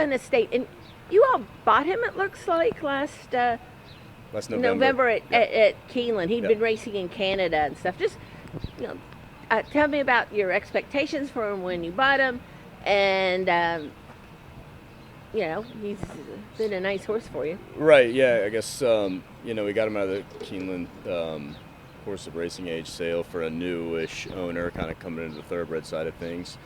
Harlan Estate, and you all bought him, it looks like, last November at Keeneland. He'd been racing in Canada and stuff. Just, tell me about your expectations for him when you bought him, and he's been a nice horse for you. Right. Yeah. I guess we got him out of the Keeneland horse of racing age sale for a newish owner, kind of coming into the thoroughbred side of things.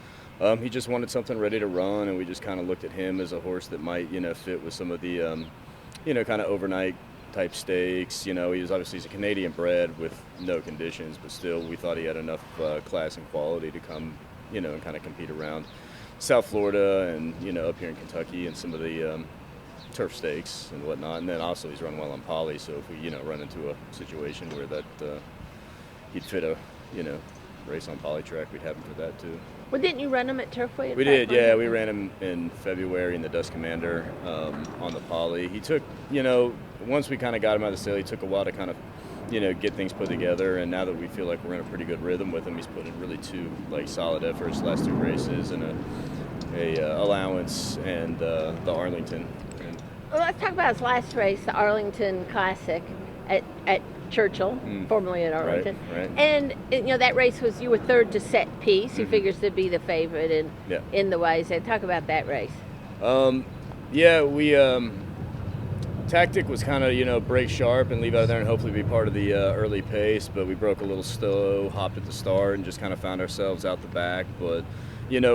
He just wanted something ready to run, and we just kind of looked at him as a horse that might, fit with some of the, kind of overnight type stakes. He's a Canadian bred with no conditions, but still we thought he had enough class and quality to come, and kind of compete around South Florida and, up here in Kentucky and some of the turf stakes and whatnot. And then also he's run well on poly, so if we, run into a situation where that he'd fit a, race on poly track, we'd have him for that too. Well, didn't you run him at Turfway? We did, yeah. We ran him in February in the Dust Commander on the poly. He took, once we kind of got him out of the sale, he took a while to kind of, get things put together. And now that we feel like we're in a pretty good rhythm with him, he's put in really two solid efforts, last two races, and a allowance and the Arlington. Well, let's talk about his last race, the Arlington Classic at Churchill, formerly at Arlington. Right. And that race was, you were third to set piece. He figures to be the favorite in the ways. Talk about that race. We tactic was kind of break sharp and leave out there and hopefully be part of the early pace, but we broke a little slow, hopped at the start, and just kind of found ourselves out the back. But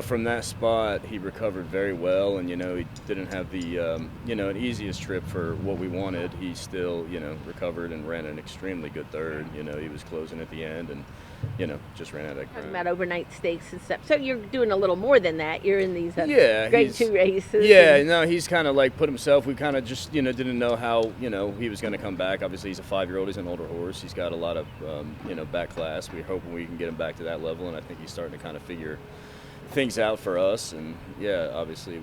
from that spot, he recovered very well, and, he didn't have the, an easiest trip for what we wanted. He still, recovered and ran an extremely good third. He was closing at the end and, just ran out of Talking about overnight stakes and stuff. So you're doing a little more than that. You're in these grade 2 races. Yeah, no, he's kind of put himself, we kind of just, didn't know how, he was going to come back. Obviously, he's a 5-year-old. He's an older horse. He's got a lot of, back class. We're hoping we can get him back to that level, and I think he's starting to kind of figure things out for us. And obviously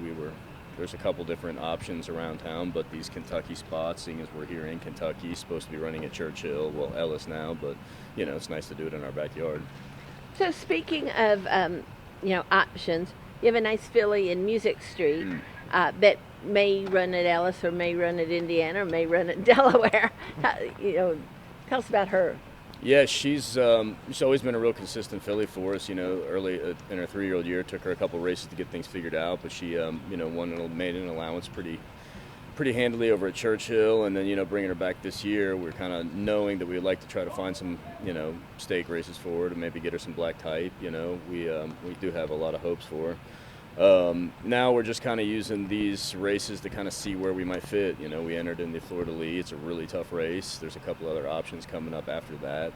there's a couple different options around town, but these Kentucky spots, seeing as we're here in Kentucky, supposed to be running at Churchill, Ellis now, but it's nice to do it in our backyard. So speaking of options, you have a nice filly in Music Street that may run at Ellis or may run at Indiana or may run at Delaware. Tell us about her. Yeah, she's always been a real consistent filly for us. Early in her 3-year-old year, took her a couple races to get things figured out, but she, made an allowance pretty handily over at Churchill, and then bringing her back this year, we're kind of knowing that we'd like to try to find some stake races for her to maybe get her some black type. We do have a lot of hopes for her. Now we're just kind of using these races to kind of see where we might fit. We entered in the Fleur de Lis. It's a really tough race. There's a couple other options coming up after that.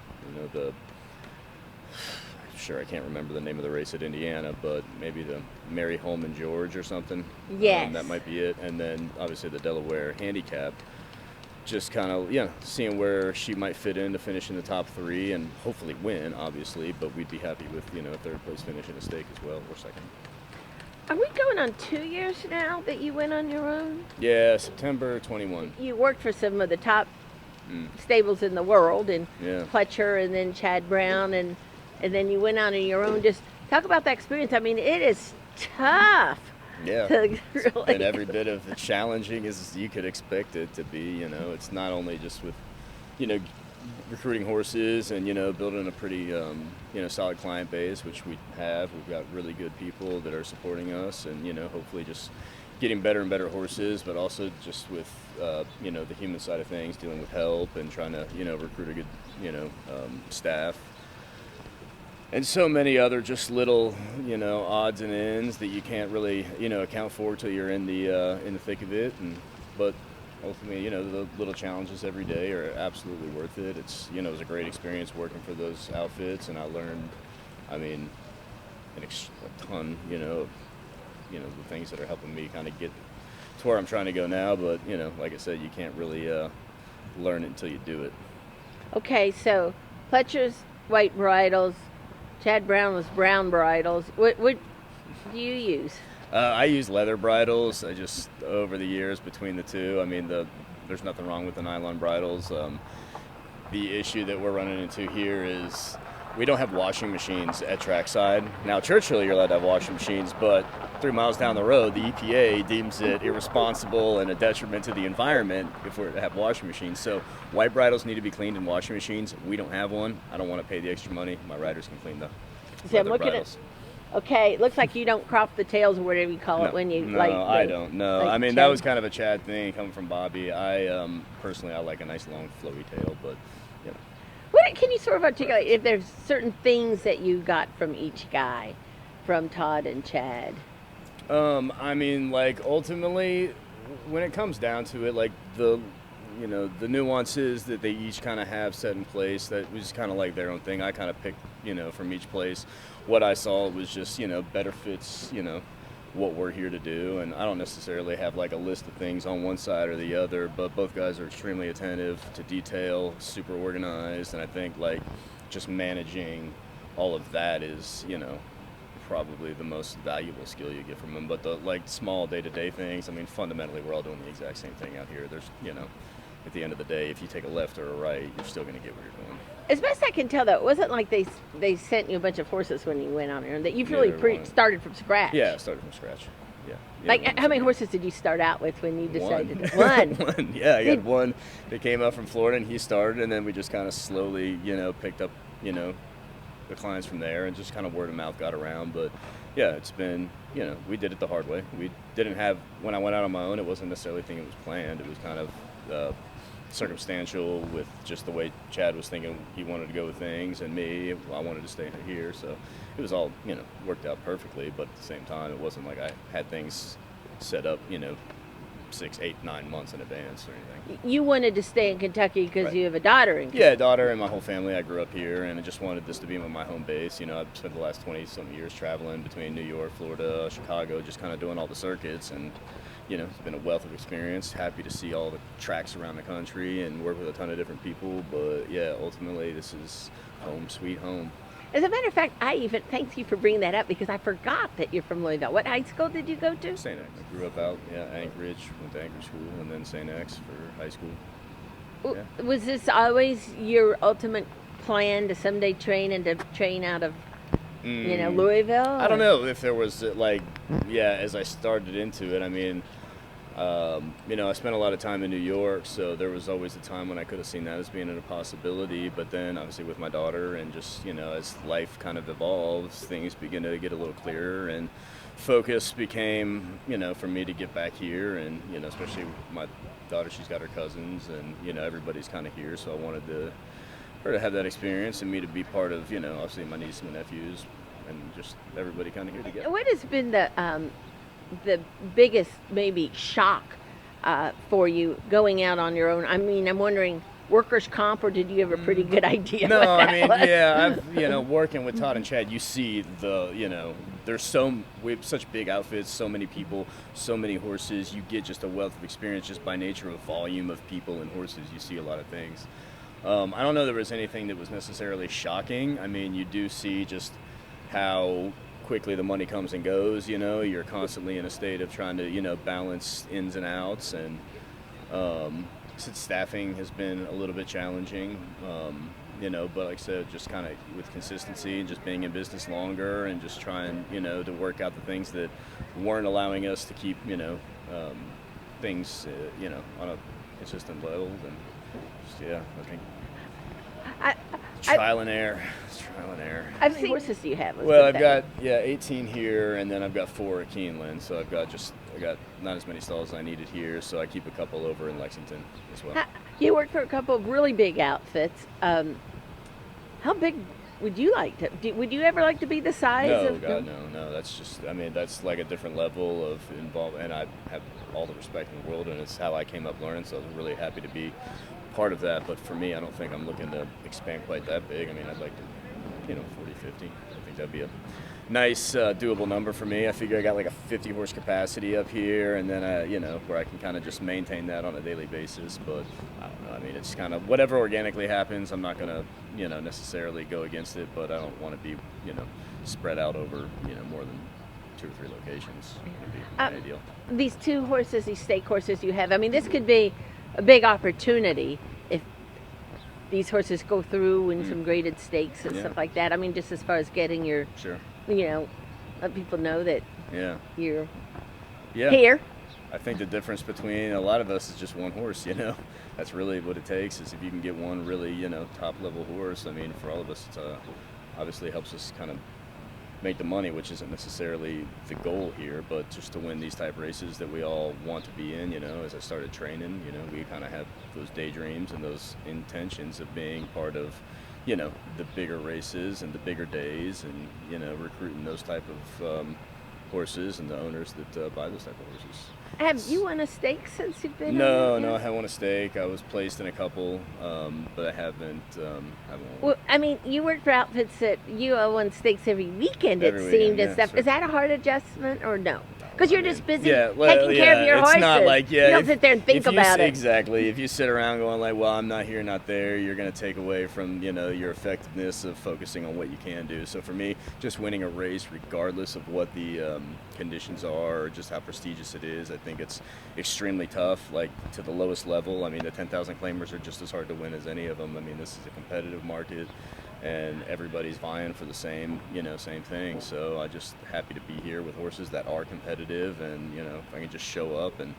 I can't remember the name of the race at Indiana, but maybe the Mary Holman George or something. Yes. That might be it. And then obviously the Delaware Handicap. Just kind of, seeing where she might fit in to finish in the top 3 and hopefully win, obviously. But we'd be happy with, a third place finish in a stake as well, or second. Are we going on 2 years now that you went on your own? Yeah, September 21. You worked for some of the top stables in the world, and Pletcher and then Chad Brown, and then you went on your own. Just talk about that experience. I mean, it is tough. Yeah, it's been every bit of challenging as you could expect it to be. It's not only just with, recruiting horses and, building a pretty, solid client base, which we have. We've got really good people that are supporting us and, hopefully just getting better and better horses, but also just with, the human side of things, dealing with help and trying to, recruit a good, staff. And so many other just little, odds and ends that you can't really, account for till you're in the thick of it. But ultimately, the little challenges every day are absolutely worth it. It's, it was a great experience working for those outfits, and I learned, a ton, of, the things that are helping me kind of get to where I'm trying to go now. But, like I said, you can't really learn it until you do it. Okay, so Pletcher's white bridles, Chad Brown was brown bridles. What do you use? I use leather bridles. I just, over the years between the two, there's nothing wrong with the nylon bridles. The issue that we're running into here is we don't have washing machines at trackside. Now, Churchill, you're allowed to have washing machines, but 3 miles down the road, the EPA deems it irresponsible and a detriment to the environment if we're to have washing machines. So white bridles need to be cleaned in washing machines. We don't have one. I don't want to pay the extra money. My riders can clean the leather bridles. Okay, it looks like you don't crop the tails or whatever you call it when you I don't. No, like I mean Chad. that was kind of a Chad thing coming from Bobby. I personally I like a nice long flowy tail, but you know. What can you sort of articulate if there's certain things that you got from each guy, from Todd and Chad? I mean, like ultimately, when it comes down to it, like the nuances that they each kind of have set in place, that was kind of like their own thing. I kind of picked, from each place. What I saw was just, better fits, what we're here to do. And I don't necessarily have like a list of things on one side or the other, but both guys are extremely attentive to detail, super organized. And I think like just managing all of that is, probably the most valuable skill you get from them. But the like small day-to-day things, I mean, fundamentally, we're all doing the exact same thing out here. There's, at the end of the day, if you take a left or a right, you're still going to get where you're going. As best I can tell, though, it wasn't like they sent you a bunch of horses when you went on there, and that you've really started from scratch. Yeah, started from scratch. Yeah. Like, how many horses did you start out with when you decided? One. One. Yeah, I had one that came up from Florida, and he started, and then we just kind of slowly, picked up, the clients from there, and just kind of word of mouth got around. But yeah, it's been, we did it the hard way. We didn't have, when I went out on my own, it wasn't necessarily a thing that was planned. It was kind of circumstantial with just the way Chad was thinking he wanted to go with things, and me, I wanted to stay here. So it was all, worked out perfectly. But at the same time, it wasn't like I had things set up, 6, 8, 9 months in advance or anything. You wanted to stay in Kentucky because you have a daughter in Kentucky. Yeah, daughter and my whole family. I grew up here, and I just wanted this to be my home base. I've spent the last 20-some years traveling between New York, Florida, Chicago, just kind of doing all the circuits, and it's been a wealth of experience. Happy to see all the tracks around the country and work with a ton of different people. But yeah, ultimately, this is home, sweet home. As a matter of fact, I even thank you for bringing that up because I forgot that you're from Louisville. What high school did you go to? St. X. I grew up out, Anchorage, went to Anchorage School, and then St. X for high school. Yeah. Was this always your ultimate plan to someday train out of, Louisville? I don't know if there was as I started into it, I mean, I spent a lot of time in New York, so there was always a time when I could have seen that as being a possibility. But then, obviously, with my daughter and just, as life kind of evolves, things begin to get a little clearer, and focus became, for me to get back here. And, especially my daughter, she's got her cousins, and, everybody's kind of here. So I wanted her to have that experience and me to be part of, obviously, my nieces and my nephews and just everybody kind of here together. What has been the biggest maybe shock for you going out on your own? I mean, I'm wondering, workers' comp, or did you have a pretty good idea? No, what that I mean, was? yeah, I've, working with Todd and Chad, you see we have such big outfits, so many people, so many horses. You get just a wealth of experience just by nature of volume of people and horses. You see a lot of things. I don't know there was anything that was necessarily shocking. I mean, you do see just how quickly the money comes and goes. You're constantly in a state of trying to balance ins and outs, and since staffing has been a little bit challenging, but like I said, just kind of with consistency and just being in business longer and just trying to work out the things that weren't allowing us to keep things on a consistent level. And just, I think trial and error. How many horses do you have? Well, I've got 18 here, and then I've got 4 at Keeneland. So I got not as many stalls as I needed here, so I keep a couple over in Lexington as well. You work for a couple of really big outfits. How big would you like to? Would you ever like to be the size? No. That's just. I mean, that's like a different level of involvement, and I have all the respect in the world, and it's how I came up learning. So I was really happy to be part of that. But for me, I don't think I'm looking to expand quite that big. I mean, I'd like to, 40, 50. I think that'd be a nice, doable number for me. I figure I got like a 50 horse capacity up here, and then, where I can kind of just maintain that on a daily basis. But I don't know. I mean, it's kind of whatever organically happens. I'm not going to, necessarily go against it, but I don't want to be, spread out over, more than 2 or 3 locations. Would be my ideal. These 2 horses, these stake horses you have, I mean, this could be a big opportunity these horses go through in some graded stakes and stuff like that. I mean, just as far as getting your, let people know that you're here. I think the difference between a lot of us is just one horse, That's really what it takes, is if you can get one really, top-level horse. I mean, for all of us, it obviously helps us kind of make the money, which isn't necessarily the goal here, but just to win these type races that we all want to be in, as I started training, we kind of have those daydreams and those intentions of being part of, the bigger races and the bigger days and, recruiting those type of horses and the owners that buy those type of horses. Have you won a stake since you've been? No, I haven't won a stake. I was placed in a couple, but I haven't won. Well, I mean, you work for outfits that you won stakes every weekend, it seemed, and stuff. Sure. Is that a hard adjustment or no? Because you're just busy taking care of your horses. It's not like, you don't sit there and think about it. Exactly. If you sit around going like, well, I'm not here, not there, you're going to take away from, your effectiveness of focusing on what you can do. So for me, just winning a race, regardless of what the conditions are or just how prestigious it is, I think it's extremely tough, like to the lowest level. I mean, the 10,000 claimers are just as hard to win as any of them. I mean, this is a competitive market, and everybody's vying for the same thing. So I'm just happy to be here with horses that are competitive, and if I can just show up, and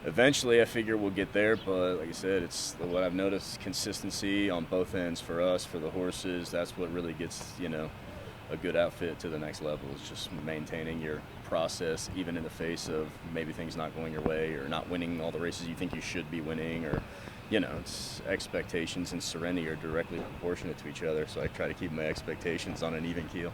eventually I figure we'll get there. But like I said, it's what I've noticed, consistency on both ends for us, for the horses. That's what really gets a good outfit to the next level, is just maintaining your process even in the face of maybe things not going your way or not winning all the races you think you should be winning, or it's expectations and serenity are directly proportionate to each other. So I try to keep my expectations on an even keel.